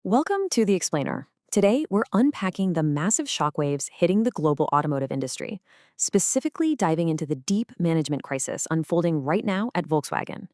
Welcome to The Explainer. Today, we're unpacking the massive shockwaves hitting the global automotive industry, specifically diving into the deep management crisis unfolding right now at Volkswagen.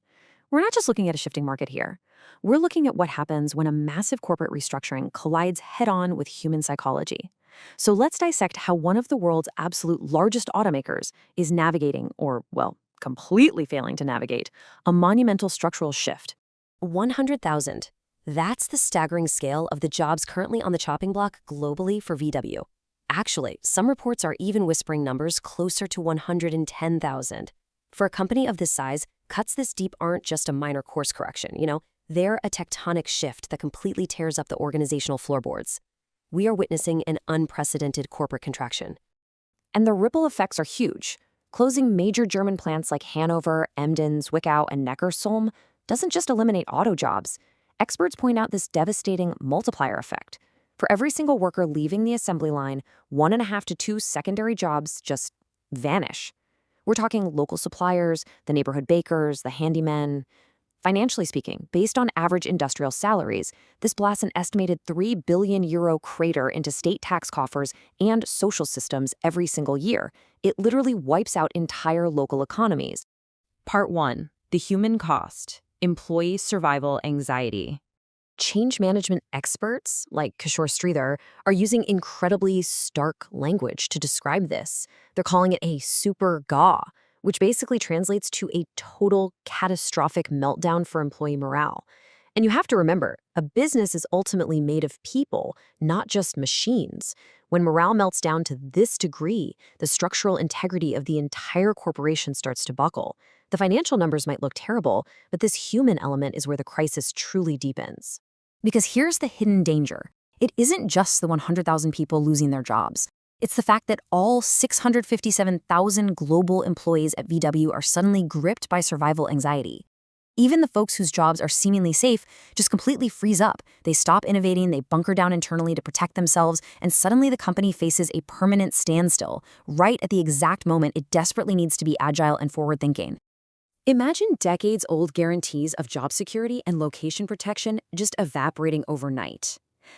We're not just looking at a shifting market here. We're looking at what happens when a massive corporate restructuring collides head-on with human psychology. So let's dissect how one of the world's absolute largest automakers is navigating, or, well, completely failing to navigate, a monumental structural shift. 100,000. That's the staggering scale of the jobs currently on the chopping block globally for VW. Actually, some reports are even whispering numbers closer to 110,000. For a company of this size, cuts this deep aren't just a minor course correction, they're a tectonic shift that completely tears up the organizational floorboards. We are witnessing an unprecedented corporate contraction. And the ripple effects are huge. Closing major German plants like Hanover, Emden, Zwickau, and Neckarsulm doesn't just eliminate auto jobs. Experts point out this devastating multiplier effect. For every single worker leaving the assembly line, 1.5 to 2 secondary jobs just vanish. We're talking local suppliers, the neighborhood bakers, the handymen. Financially speaking, based on average industrial salaries, this blasts an estimated €3 billion crater into state tax coffers and social systems every single year. It literally wipes out entire local economies. Part 1. The human cost. Employee survival anxiety. Change management experts, like Kishore Sridhar, are using incredibly stark language to describe this. They're calling it a Super-GAU, which basically translates to a total catastrophic meltdown for employee morale. And you have to remember, a business is ultimately made of people, not just machines. When morale melts down to this degree, the structural integrity of the entire corporation starts to buckle. The financial numbers might look terrible, but this human element is where the crisis truly deepens. Because here's the hidden danger. It isn't just the 100,000 people losing their jobs. It's the fact that all 657,000 global employees at VW are suddenly gripped by survival anxiety. Even the folks whose jobs are seemingly safe just completely freeze up. They stop innovating, they bunker down internally to protect themselves, and suddenly the company faces a permanent standstill, right at the exact moment it desperately needs to be agile and forward-thinking. Imagine decades-old guarantees of job security and location protection just evaporating overnight.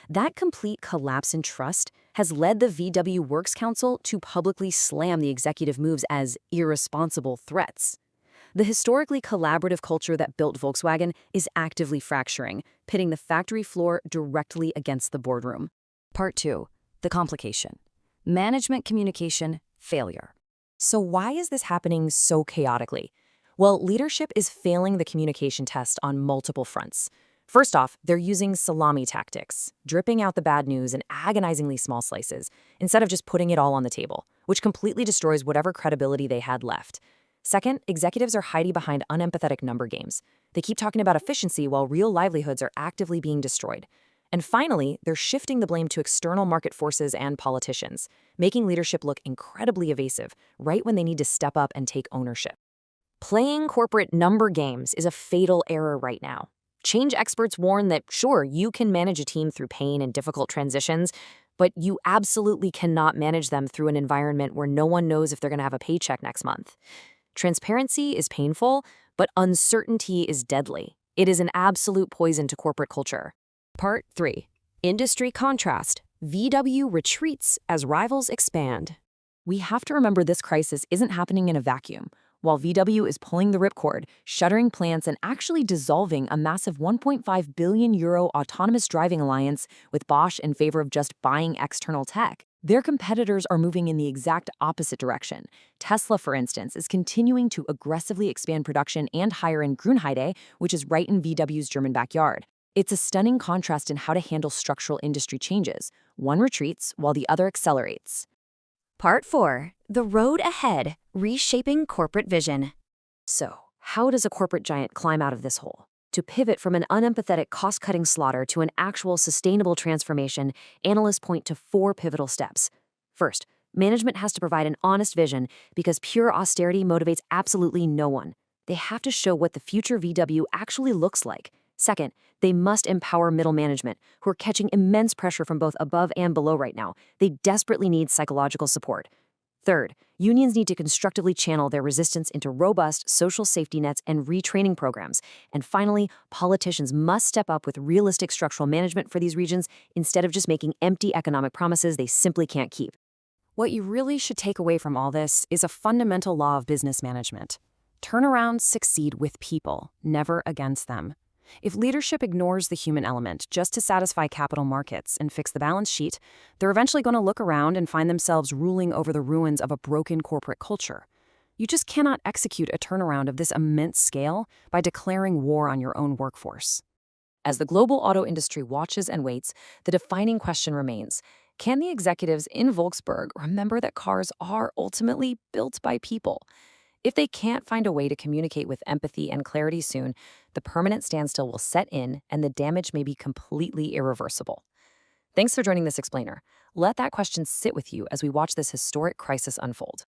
That complete collapse in trust has led the VW Works Council to publicly slam the executive moves as irresponsible threats. The historically collaborative culture that built Volkswagen is actively fracturing, pitting the factory floor directly against the boardroom. Part 2. The complication. Management communication failure. So why is this happening so chaotically? Well, leadership is failing the communication test on multiple fronts. First off, they're using salami tactics, dripping out the bad news in agonizingly small slices, instead of just putting it all on the table, which completely destroys whatever credibility they had left. Second, executives are hiding behind unempathetic number games. They keep talking about efficiency while real livelihoods are actively being destroyed. And finally, they're shifting the blame to external market forces and politicians, making leadership look incredibly evasive, right when they need to step up and take ownership. Playing corporate number games is a fatal error right now. Change experts warn that, sure, you can manage a team through pain and difficult transitions, but you absolutely cannot manage them through an environment where no one knows if they're going to have a paycheck next month. Transparency is painful, but uncertainty is deadly. It is an absolute poison to corporate culture. Part 3. Industry contrast. VW retreats as rivals expand. We have to remember this crisis isn't happening in a vacuum. While VW is pulling the ripcord, shuttering plants, and actually dissolving a massive €1.5 billion autonomous driving alliance with Bosch in favor of just buying external tech, their competitors are moving in the exact opposite direction. Tesla, for instance, is continuing to aggressively expand production and hire in Grünheide, which is right in VW's German backyard. It's a stunning contrast in how to handle structural industry changes. One retreats while the other accelerates. Part 4. The road ahead. Reshaping corporate vision. So, how does a corporate giant climb out of this hole? To pivot from an unempathetic cost-cutting slaughter to an actual sustainable transformation, analysts point to 4 pivotal steps. First, management has to provide an honest vision because pure austerity motivates absolutely no one. They have to show what the future VW actually looks like. Second, they must empower middle management, who are catching immense pressure from both above and below right now. They desperately need psychological support. Third, unions need to constructively channel their resistance into robust social safety nets and retraining programs. And finally, politicians must step up with realistic structural management for these regions instead of just making empty economic promises they simply can't keep. What you really should take away from all this is a fundamental law of business management. Turnarounds succeed with people, never against them. If leadership ignores the human element just to satisfy capital markets and fix the balance sheet, they're eventually going to look around and find themselves ruling over the ruins of a broken corporate culture. You just cannot execute a turnaround of this immense scale by declaring war on your own workforce. As the global auto industry watches and waits, the defining question remains: can the executives in Volkswagen remember that cars are ultimately built by people? If they can't find a way to communicate with empathy and clarity soon, the permanent standstill will set in and the damage may be completely irreversible. Thanks for joining this explainer. Let that question sit with you as we watch this historic crisis unfold.